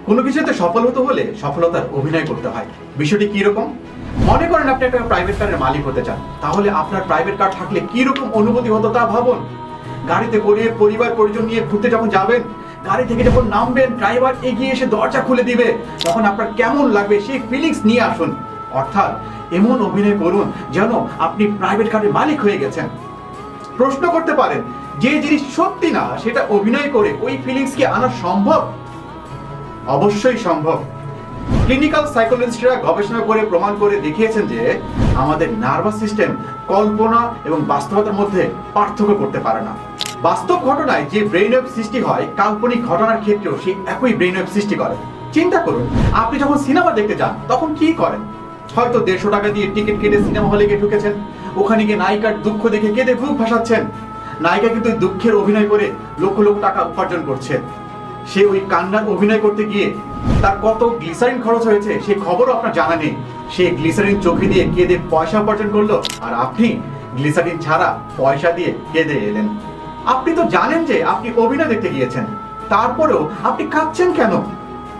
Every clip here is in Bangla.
কোনো কিছুতে সফল হতে হলে সফলতার অভিনয় করতে হয়। বিষয়টি কি রকম? মনে করেন আপনি একটা প্রাইভেট কারের মালিক হতে চান, তাহলে আপনার প্রাইভেট কার থাকলে কি রকম অনুভূতি হতো তা ভাবুন। গাড়িতে করে পরিবার পরিজন নিয়ে ঘুরতে যখন যাবেন, গাড়ি থেকে যখন নামবেন, ড্রাইভার এগিয়ে এসে দরজা খুলে দিবে, তখন আপনার কেমন লাগবে সেই ফিলিংস নিয়ে আসুন। অর্থাৎ এমন অভিনয় করুন যেন আপনি প্রাইভেট কারের মালিক হয়ে গেছেন। প্রশ্ন করতে পারেন, যে জিনিস সত্যি না সেটা অভিনয় করে ওই ফিলিংস কি আনা সম্ভব? অবশ্যই সম্ভব। ক্লিনিক্যাল সাইকোলজিস্টরা গবেষণা করে প্রমাণ করে দেখিয়েছেন যে আমাদের নার্ভাস সিস্টেম কল্পনা এবং বাস্তবতার মধ্যে পার্থক্য করতে পারে না। বাস্তব ঘটনায় যে ব্রেইন ওয়েভ সৃষ্টি হয়, কাল্পনিক ঘটনার ক্ষেত্রেও সেই একই ব্রেইন ওয়েভ সৃষ্টি করে। চিন্তা করুন, আপনি যখন সিনেমা দেখতে যান তখন কি করেন? হয়তো 150 টাকা দিয়ে টিকিট কেটে সিনেমা হলে গিয়ে ঢুকেছেন, ওখানে গিয়ে নায়িকার দুঃখ দেখে কেঁদে বুক ভাসাচ্ছেন। নায়িকা কিন্তু দুঃখের অভিনয় করে লক্ষ লক্ষ টাকা উপার্জন করছে। সে ওই কান্নার অভিনয় করতে গিয়ে তার কত গ্লিসারিন খরচ হয়েছে সেই খবরও আপনার জানা নেই। সে গ্লিসারিন চোখে দিয়ে কেঁদে পয়সা উপার্জন করলো, আর আপনি গ্লিসারিন ছাড়া পয়সা দিয়ে কেঁদে এলেন। আপনি তো জানেন যে আপনি অভিনয় দেখতে গিয়েছেন, তারপরেও আপনি কাঁদছেন কেন?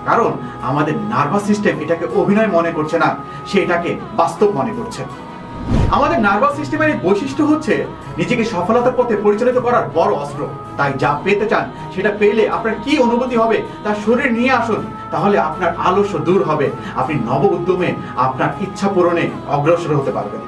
কারণ আমাদের নার্ভাস সিস্টেম এটাকে অভিনয় মনে করছে না, সে এটাকে বাস্তব মনে করছে। আমাদের নার্ভাস সিস্টেমের এই বৈশিষ্ট্য হচ্ছে নিজেকে সফলতার পথে পরিচালিত করার বড় অস্ত্র। তাই যা পেতে চান সেটা পেলে আপনার কি অনুভূতি হবে তা শরীরে নিয়ে আসুন, তাহলে আপনার আলস্য দূর হবে, আপনি নব উদ্যমে আপনার ইচ্ছা পূরণে অগ্রসর হতে পারবেন।